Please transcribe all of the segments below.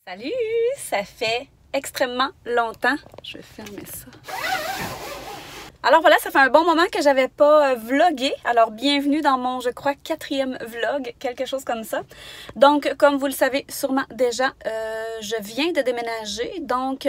Salut! Ça fait extrêmement longtemps. Je vais fermer ça. Alors voilà, ça fait un bon moment que j'avais pas vlogué. Alors bienvenue dans mon, je crois, 4e vlog, quelque chose comme ça. Donc, comme vous le savez sûrement déjà, je viens de déménager. Donc,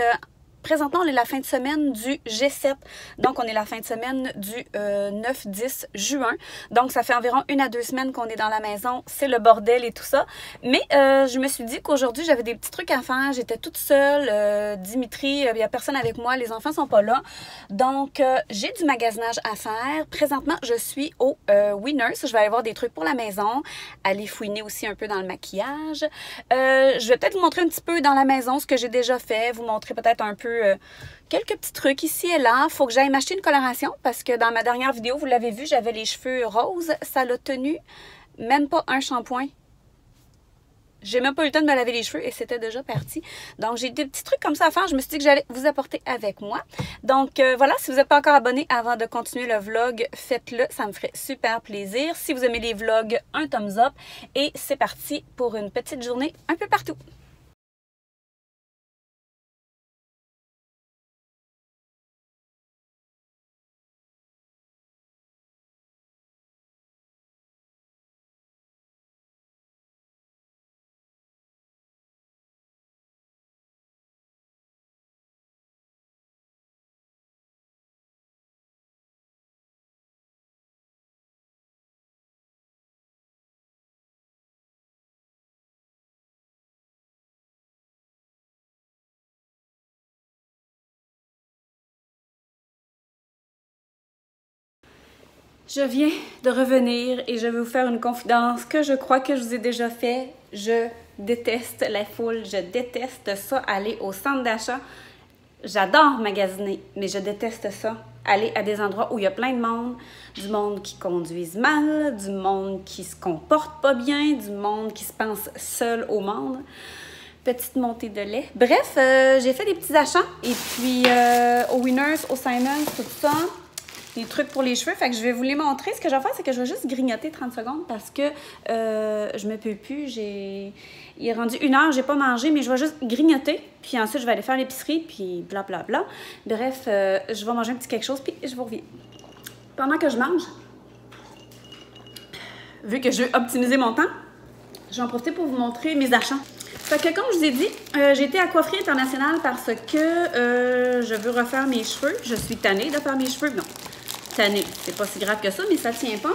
présentement, on est la fin de semaine du G7. Donc, on est la fin de semaine du 9-10 juin. Donc, ça fait environ 1 à 2 semaines qu'on est dans la maison. C'est le bordel et tout ça. Mais je me suis dit qu'aujourd'hui, j'avais des petits trucs à faire. J'étais toute seule. Dimitri, il n'y a personne avec moi. Les enfants sont pas là. Donc, j'ai du magasinage à faire. Présentement, je suis au Winners. Je vais aller voir des trucs pour la maison. Aller fouiner aussi un peu dans le maquillage. Je vais peut-être vous montrer un petit peu dans la maison ce que j'ai déjà fait. Vous montrer peut-être un peu quelques petits trucs ici et là. Faut que j'aille m'acheter une coloration parce que dans ma dernière vidéo, vous l'avez vu, j'avais les cheveux roses. Ça l'a tenu même pas un shampoing. J'ai même pas eu le temps de me laver les cheveux et c'était déjà parti. Donc, j'ai des petits trucs comme ça à faire. Je me suis dit que j'allais vous apporter avec moi. Donc, voilà, si vous n'êtes pas encore abonné avant de continuer le vlog, faites-le. Ça me ferait super plaisir. Si vous aimez les vlogs, un thumbs up. Et c'est parti pour une petite journée un peu partout. Je viens de revenir et je vais vous faire une confidence que je crois que je vous ai déjà fait. Je déteste la foule, je déteste ça, aller au centre d'achat. J'adore magasiner, mais je déteste ça. Aller à des endroits où il y a plein de monde, du monde qui conduisent mal, du monde qui se comporte pas bien, du monde qui se pense seul au monde. Petite montée de lait. Bref, j'ai fait des petits achats et puis au Winners, au Simons, tout ça. Des trucs pour les cheveux, fait que je vais vous les montrer. Ce que je vais faire, c'est que je vais juste grignoter 30 secondes parce que je me peux plus. Il est rendu 1 heure, j'ai pas mangé, mais je vais juste grignoter. Puis ensuite, je vais aller faire l'épicerie, puis blablabla. Bref, je vais manger un petit quelque chose, puis je vous reviens. Pendant que je mange, vu que je veux optimiser mon temps, je vais en profiter pour vous montrer mes achats. Fait que comme je vous ai dit, j'ai été à Coifferie Internationale parce que je veux refaire mes cheveux. Je suis tannée de faire mes cheveux. Non, tannée, c'est pas si grave que ça, mais ça tient pas.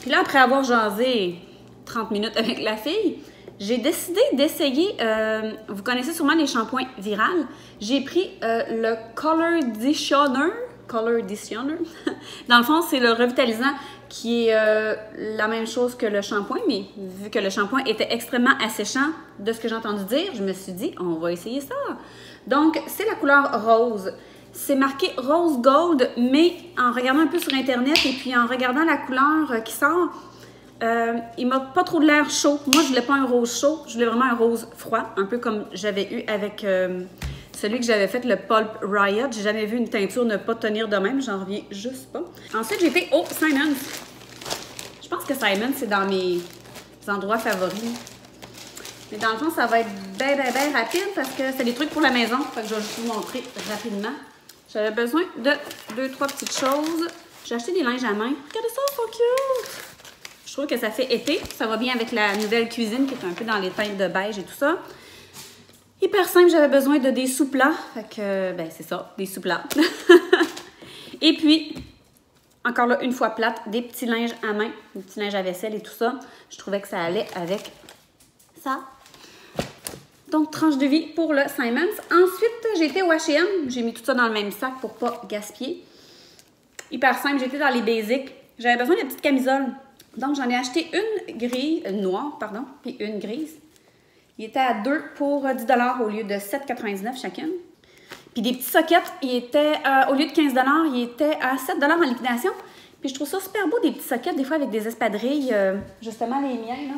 Puis là, après avoir jasé 30 minutes avec la fille, j'ai décidé d'essayer, vous connaissez sûrement les shampoings virales. J'ai pris le Color Ditioner. Dans le fond, c'est le revitalisant qui est la même chose que le shampoing, mais vu que le shampoing était extrêmement asséchant, de ce que j'ai entendu dire, je me suis dit, on va essayer ça. Donc, c'est la couleur rose. C'est marqué rose gold, mais en regardant un peu sur Internet et puis en regardant la couleur qui sort, il m'a pas trop de l'air chaud. Moi, je voulais pas un rose chaud, je voulais vraiment un rose froid, un peu comme j'avais eu avec celui que j'avais fait, le Pulp Riot. J'ai jamais vu une teinture ne pas tenir de même, j'en reviens juste pas. Ensuite, j'ai été au Simons. Je pense que Simons, c'est dans mes endroits favoris. Mais dans le fond, ça va être bien rapide parce que c'est des trucs pour la maison. Fait que je vais juste vous montrer rapidement. J'avais besoin de 2-3 petites choses. J'ai acheté des linges à main. Regardez ça, c'est so cute! Je trouve que ça fait été. Ça va bien avec la nouvelle cuisine qui est un peu dans les teintes de beige et tout ça. Hyper simple, j'avais besoin de des sous-plats. Fait que, ben c'est ça, des sous-plats. Et puis, encore là, une fois plate, des petits linges à main, des petits linges à vaisselle et tout ça. Je trouvais que ça allait avec ça. Donc, tranche de vie pour le Simons. Ensuite, j'ai été au H&M. J'ai mis tout ça dans le même sac pour pas gaspiller. Hyper simple, j'étais dans les basics. J'avais besoin de petites camisoles. Donc, j'en ai acheté une grise, noire, pardon, puis une grise. Il était à 2 pour 10 $ au lieu de 7,99 chacune. Puis des petits sockets, il était, au lieu de 15 $, il était à 7 $ en liquidation. Puis je trouve ça super beau, des petits sockets, des fois avec des espadrilles, justement les miens, là.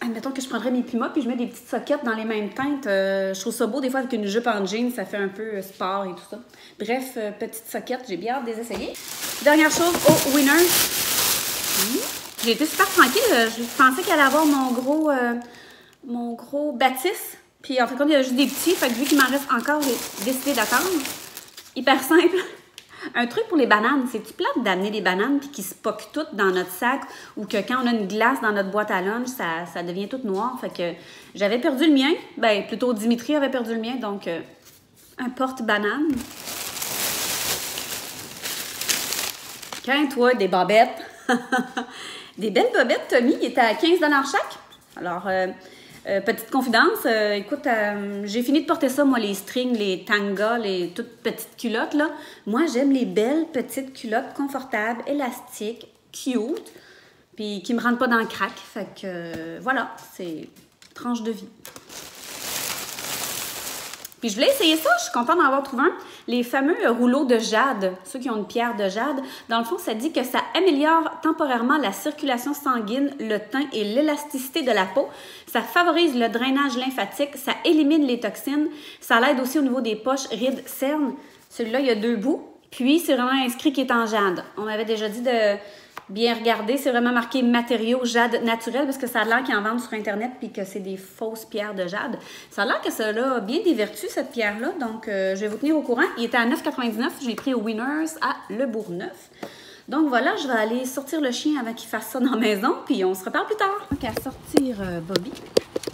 Admettons que je prendrais mes pumas, puis je mets des petites sockets dans les mêmes teintes. Je trouve ça beau, des fois avec une jupe en jean, ça fait un peu sport et tout ça. Bref, petites sockets, j'ai bien hâte de les essayer. Dernière chose, au Winners. J'ai été super tranquille. Je pensais qu'elle allait avoir mon mon gros bâtisse. Puis en fait, quand il y a juste des petits, fait que vu qu'il m'en reste encore, j'ai décidé d'attendre. Hyper simple. Un truc pour les bananes, c'est-tu plate d'amener des bananes puis qu'ils se poquent toutes dans notre sac ou que quand on a une glace dans notre boîte à lunch, ça devient tout noir. Fait que j'avais perdu le mien. Ben, plutôt Dimitri avait perdu le mien, donc un porte-banane. Quand toi, des bobettes. Des belles bobettes, Tommy, il était à 15 $ chaque. Alors, petite confidence, écoute, j'ai fini de porter ça, moi, les strings, les tangas, les toutes petites culottes, là. Moi, j'aime les belles petites culottes confortables, élastiques, cute, puis qui me rentrent pas dans le crack. Fait que, voilà, c'est tranche de vie. Puis je voulais essayer ça, je suis contente d'en avoir trouvé un. Les fameux rouleaux de jade, ceux qui ont une pierre de jade, dans le fond, ça dit que ça améliore temporairement la circulation sanguine, le teint et l'élasticité de la peau. Ça favorise le drainage lymphatique, ça élimine les toxines. Ça l'aide aussi au niveau des poches, rides, cernes. Celui-là, il y a 2 bouts. Puis, c'est vraiment inscrit qu'il est en jade. On m'avait déjà dit de bien regarder. C'est vraiment marqué matériaux jade naturel parce que ça a l'air qu'ils en vendent sur Internet puis que c'est des fausses pierres de jade. Ça a l'air que ça a bien des vertus, cette pierre-là. Donc, je vais vous tenir au courant. Il était à 9,99 $. J'ai pris au Winners à Le Bourgneuf. Donc, voilà, je vais aller sortir le chien avant qu'il fasse ça dans la maison. Puis, on se reparle plus tard. Donc, à sortir Bobby,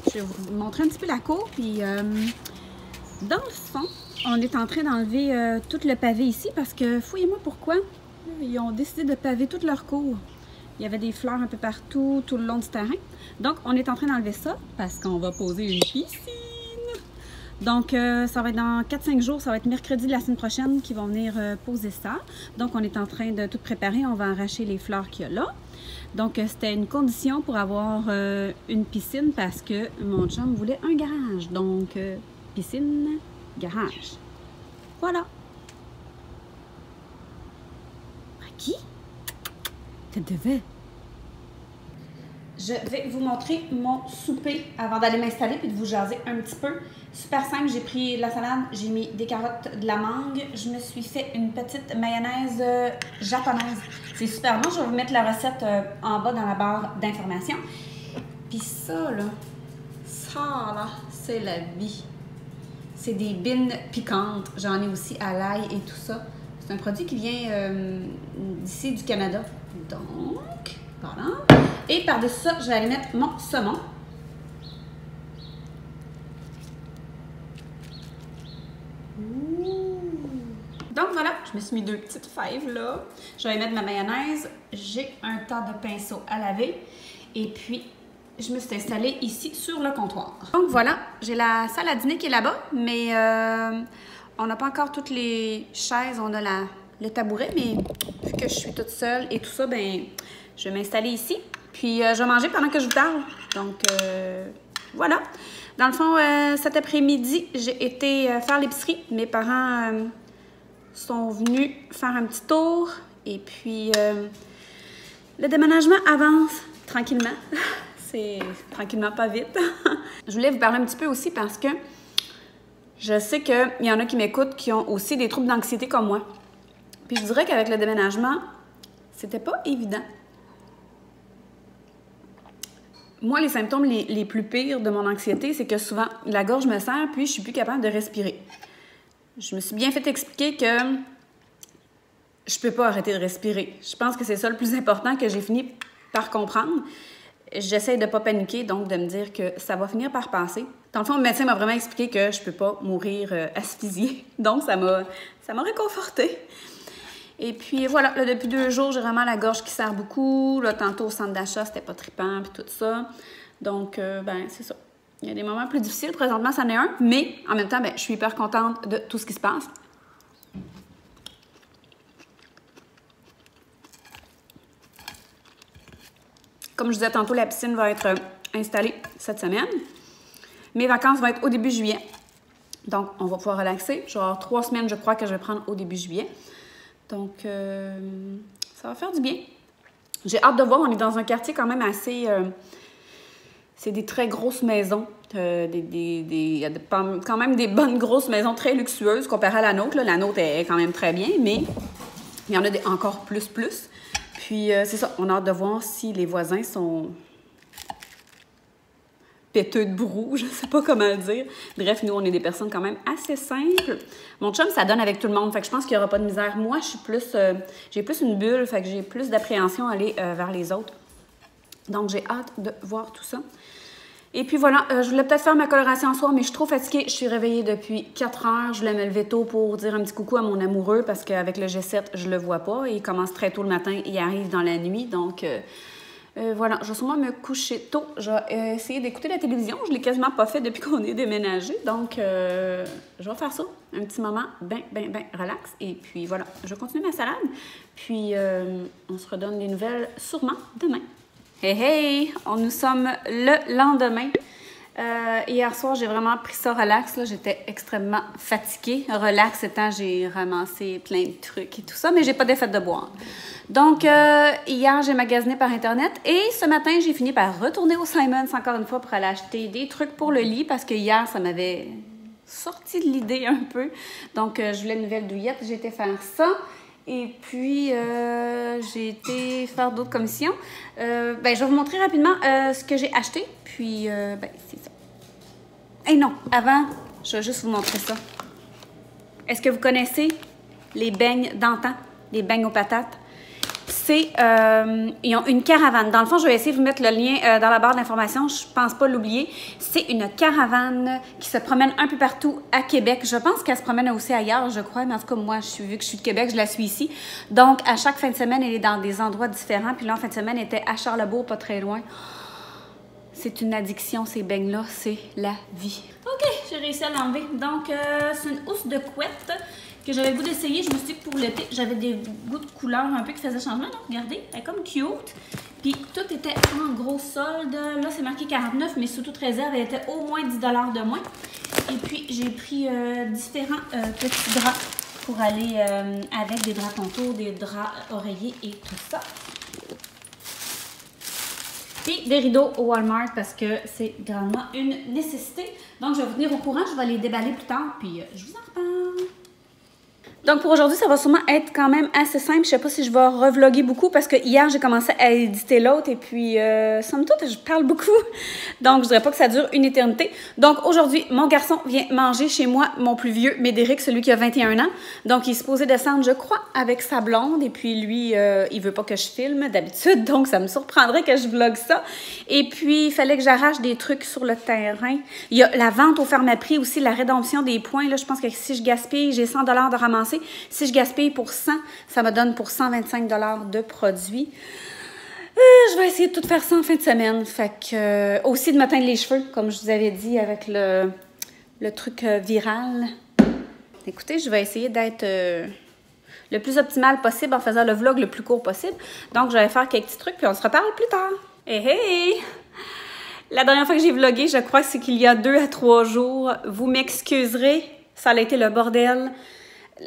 je vais vous montrer un petit peu la cour. Puis, dans le fond, on est en train d'enlever tout le pavé ici parce que, fouillez-moi pourquoi. Ils ont décidé de paver toute leur cour. Il y avait des fleurs un peu partout, tout le long du terrain. Donc, on est en train d'enlever ça parce qu'on va poser une piscine. Donc, ça va être dans 4-5 jours. Ça va être mercredi de la semaine prochaine qu'ils vont venir poser ça. Donc, on est en train de tout préparer. On va arracher les fleurs qu'il y a là. Donc, c'était une condition pour avoir une piscine parce que mon chum voulait un garage. Donc, piscine, garage. Voilà. Qui? Tu devais. Je vais vous montrer mon souper avant d'aller m'installer puis de vous jaser un petit peu. Super simple, j'ai pris de la salade, j'ai mis des carottes, de la mangue. Je me suis fait une petite mayonnaise japonaise. C'est super bon, je vais vous mettre la recette en bas dans la barre d'informations. Puis ça, là, c'est la vie. C'est des bines piquantes. J'en ai aussi à l'ail et tout ça. C'est un produit qui vient d'ici du Canada. Donc, voilà. Et par-dessus ça, je vais aller mettre mon saumon. Donc voilà, je me suis mis 2 petites fèves là. Je vais mettre ma mayonnaise. J'ai un tas de pinceaux à laver. Et puis, je me suis installée ici sur le comptoir. Donc voilà, j'ai la salle à dîner qui est là-bas, mais on n'a pas encore toutes les chaises, on a le tabouret, mais vu que je suis toute seule et tout ça, ben je vais m'installer ici. Puis je vais manger pendant que je vous parle. Donc voilà. Dans le fond, cet après-midi, j'ai été faire l'épicerie. Mes parents sont venus faire un petit tour. Et puis le déménagement avance tranquillement. C'est tranquillement, pas vite. Je voulais vous parler un petit peu aussi parce que je sais qu'il y en a qui m'écoutent qui ont aussi des troubles d'anxiété comme moi. Puis je dirais qu'avec le déménagement, c'était pas évident. Moi, les symptômes les plus pires de mon anxiété, c'est que souvent, la gorge me serre, puis je suis plus capable de respirer. Je me suis bien fait expliquer que je peux pas arrêter de respirer. Je pense que c'est ça le plus important que j'ai fini par comprendre. J'essaie de ne pas paniquer, donc de me dire que ça va finir par passer. Dans le fond, le médecin m'a vraiment expliqué que je ne peux pas mourir asphyxiée. Donc, ça m'a réconfortée. Et puis, voilà, là, depuis 2 jours, j'ai vraiment la gorge qui serre beaucoup. Là, tantôt, au centre d'achat, c'était pas trippant, puis tout ça. Donc, ben, c'est ça. Il y a des moments plus difficiles. Présentement, c'en est un. Mais, en même temps, ben, je suis hyper contente de tout ce qui se passe. Comme je disais tantôt, la piscine va être installée cette semaine. Mes vacances vont être au début juillet. Donc, on va pouvoir relaxer. Je vais avoir 3 semaines, je crois, que je vais prendre au début juillet. Donc, ça va faire du bien. J'ai hâte de voir. On est dans un quartier quand même assez... c'est des très grosses maisons. Il y a quand même des bonnes grosses maisons très luxueuses comparées à la nôtre. Là. La nôtre est quand même très bien, mais il y en a des encore plus. Puis, c'est ça, on a hâte de voir si les voisins sont péteux de brou, je sais pas comment le dire. Bref, nous, on est des personnes quand même assez simples. Mon chum, ça donne avec tout le monde, fait que je pense qu'il n'y aura pas de misère. Moi, je suis plus, j'ai plus une bulle, fait que j'ai plus d'appréhension à aller vers les autres. Donc, j'ai hâte de voir tout ça. Et puis voilà, je voulais peut-être faire ma coloration en soir, mais je suis trop fatiguée. Je suis réveillée depuis 4 heures. Je voulais me lever tôt pour dire un petit coucou à mon amoureux parce qu'avec le G7, je le vois pas. Il commence très tôt le matin, il arrive dans la nuit. Donc voilà, je vais sûrement me coucher tôt. Je vais essayer d'écouter la télévision. Je l'ai quasiment pas fait depuis qu'on est déménagé. Donc je vais faire ça. Un petit moment ben relax. Et puis voilà, je vais continuer ma salade. Puis on se redonne des nouvelles sûrement demain. Hey hey! Nous sommes le lendemain. Hier soir, j'ai vraiment pris ça relax. J'étais extrêmement fatiguée. Relax étant, j'ai ramassé plein de trucs et tout ça, mais j'ai pas d'effet de boire. Donc, hier, j'ai magasiné par Internet et ce matin, j'ai fini par retourner au Simons encore une fois pour aller acheter des trucs pour le lit parce que hier, ça m'avait sorti de l'idée un peu. Donc, je voulais une nouvelle douillette. J'ai été faire ça. Et puis, j'ai été faire d'autres commissions. Je vais vous montrer rapidement ce que j'ai acheté. Puis, c'est ça. Et non, avant, je vais juste vous montrer ça. Est-ce que vous connaissez les beignes d'antan? Les beignes aux patates? Ils ont une caravane. Dans le fond, je vais essayer de vous mettre le lien dans la barre d'information. Je pense pas l'oublier. C'est une caravane qui se promène un peu partout à Québec. Je pense qu'elle se promène aussi ailleurs, je crois. Mais en tout cas, moi, vu que je suis de Québec, je la suis ici. Donc, à chaque fin de semaine, elle est dans des endroits différents. Puis là, en fin de semaine, elle était à Charlebourg, pas très loin. C'est une addiction, ces beignes-là. C'est la vie. OK, j'ai réussi à l'enlever. Donc, c'est une housse de couette que j'avais le goût d'essayer. Je me suis dit que pour l'été, j'avais des goûts de couleur un peu qui faisaient changement. Donc, regardez, elle est comme cute. Puis, tout était en gros solde. Là, c'est marqué 49, mais sous toute réserve, elle était au moins 10 $ de moins. Et puis, j'ai pris différents petits draps pour aller avec des draps contours, des draps oreillers et tout ça. Puis, des rideaux au Walmart parce que c'est grandement une nécessité. Donc, je vais vous tenir au courant. Je vais les déballer plus tard, puis je vous en reparle. Donc, pour aujourd'hui, ça va sûrement être quand même assez simple. Je sais pas si je vais revlogger beaucoup parce que hier, j'ai commencé à éditer l'autre et puis, somme toute, je parle beaucoup. Donc, je dirais pas que ça dure une éternité. Donc, aujourd'hui, mon garçon vient manger chez moi, mon plus vieux, Médéric, celui qui a 21 ans. Donc, il est supposé descendre, je crois, avec sa blonde. Et puis, lui, il veut pas que je filme d'habitude. Donc, ça me surprendrait que je vlogue ça. Et puis, il fallait que j'arrache des trucs sur le terrain. Il y a la vente au ferme-prix aussi, la rédemption des points. Là, je pense que si je gaspille, j'ai 100 $ de ramasser. Si je gaspille pour 100, ça me donne pour 125 $ de produits. Je vais essayer de tout faire ça en fin de semaine. Fait que, aussi de me teindre les cheveux, comme je vous avais dit avec le truc viral. Écoutez, je vais essayer d'être le plus optimal possible en faisant le vlog le plus court possible. Donc, je vais faire quelques petits trucs, puis on se reparle plus tard. Hey, hey! La dernière fois que j'ai vlogué, je crois que c'est qu'il y a 2 à 3 jours. Vous m'excuserez, ça a été le bordel.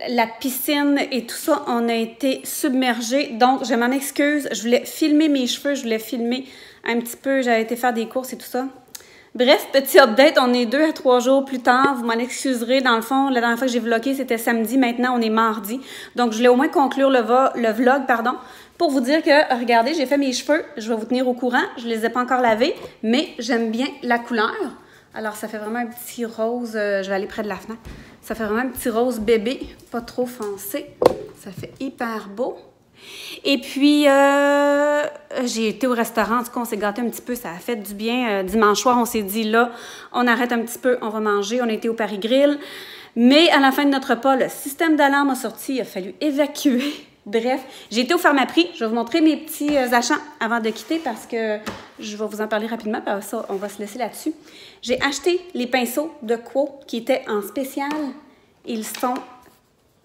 La piscine et tout ça, on a été submergés. Donc, je m'en excuse. Je voulais filmer mes cheveux. Je voulais filmer un petit peu. J'avais été faire des courses et tout ça. Bref, petit update. On est 2 à 3 jours plus tard. Vous m'en excuserez. Dans le fond, la dernière fois que j'ai vlogué, c'était samedi. Maintenant, on est mardi. Donc, je voulais au moins conclure le vlog, pour vous dire que, regardez, j'ai fait mes cheveux. Je vais vous tenir au courant. Je les ai pas encore lavés, mais j'aime bien la couleur. Alors, ça fait vraiment un petit rose. Je vais aller près de la fenêtre. Ça fait vraiment un petit rose bébé, pas trop foncé. Ça fait hyper beau. Et puis, j'ai été au restaurant. En tout cas, on s'est gâté un petit peu. Ça a fait du bien. Dimanche soir, on s'est dit, là, on arrête un petit peu, on va manger. On a été au Paris Grill. Mais à la fin de notre repas, le système d'alarme a sorti. Il a fallu évacuer. Bref, j'ai été au Pharmaprix. Je vais vous montrer mes petits achats avant de quitter parce que je vais vous en parler rapidement. Parce que ça, on va se laisser là-dessus. J'ai acheté les pinceaux de Quo qui étaient en spécial. Ils sont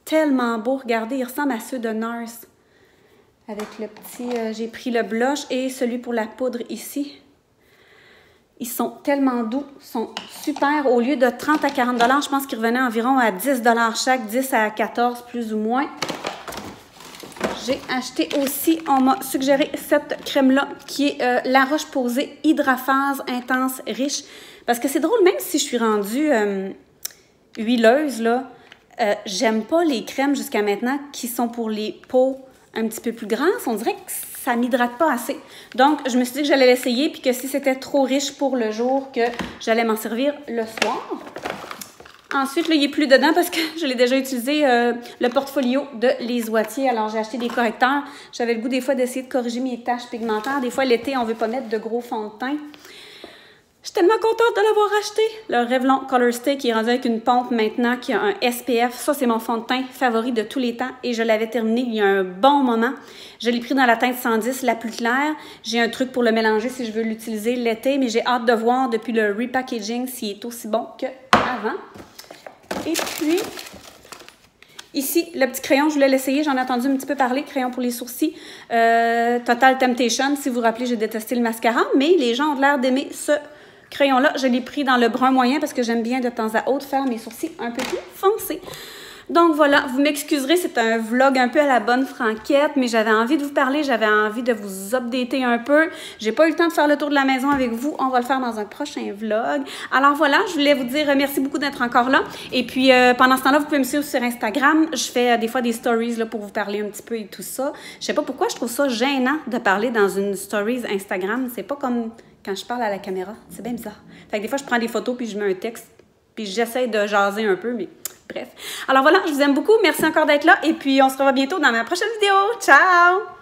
tellement beaux. Regardez, ils ressemblent à ceux de Nurse. Avec le petit... j'ai pris le blush et celui pour la poudre ici. Ils sont tellement doux. Ils sont super. Au lieu de 30 à 40 $, je pense qu'ils revenaient environ à 10 $ chaque. 10 à 14 plus ou moins. J'ai acheté aussi, on m'a suggéré cette crème-là, qui est La Roche-Posay Hydraphase Intense Riche. Parce que c'est drôle, même si je suis rendue huileuse, là, j'aime pas les crèmes jusqu'à maintenant qui sont pour les peaux un petit peu plus grasses. On dirait que ça m'hydrate pas assez. Donc, je me suis dit que j'allais l'essayer puis que si c'était trop riche pour le jour, que j'allais m'en servir le soir. Ensuite, là, il n'est plus dedans parce que je l'ai déjà utilisé, le portfolio de Les Oitiers. Alors, j'ai acheté des correcteurs. J'avais le goût des fois d'essayer de corriger mes taches pigmentaires. Des fois, l'été, on ne veut pas mettre de gros fond de teint. Je suis tellement contente de l'avoir acheté. Le Revlon Color Stay qui est rendu avec une pompe maintenant qui a un SPF. Ça, c'est mon fond de teint favori de tous les temps et je l'avais terminé il y a un bon moment. Je l'ai pris dans la teinte 110, la plus claire. J'ai un truc pour le mélanger si je veux l'utiliser l'été, mais j'ai hâte de voir depuis le repackaging s'il est aussi bon qu'avant. Et puis, ici, le petit crayon, je voulais l'essayer. J'en ai entendu un petit peu parler, crayon pour les sourcils. Total Temptation, si vous vous rappelez, j'ai détesté le mascara, mais les gens ont l'air d'aimer ce crayon-là. Je l'ai pris dans le brun moyen parce que j'aime bien de temps à autre faire mes sourcils un peu plus foncés. Donc voilà, vous m'excuserez, c'est un vlog un peu à la bonne franquette, mais j'avais envie de vous parler, j'avais envie de vous updater un peu. J'ai pas eu le temps de faire le tour de la maison avec vous, on va le faire dans un prochain vlog. Alors voilà, je voulais vous dire merci beaucoup d'être encore là. Et puis pendant ce temps-là, vous pouvez me suivre sur Instagram. Je fais des fois des stories là, pour vous parler un petit peu et tout ça. Je sais pas pourquoi je trouve ça gênant de parler dans une stories Instagram. C'est pas comme quand je parle à la caméra, c'est bien bizarre. Fait que des fois, je prends des photos puis je mets un texte puis j'essaie de jaser un peu, mais bref. Alors voilà, je vous aime beaucoup. Merci encore d'être là. Et puis, on se revoit bientôt dans ma prochaine vidéo. Ciao!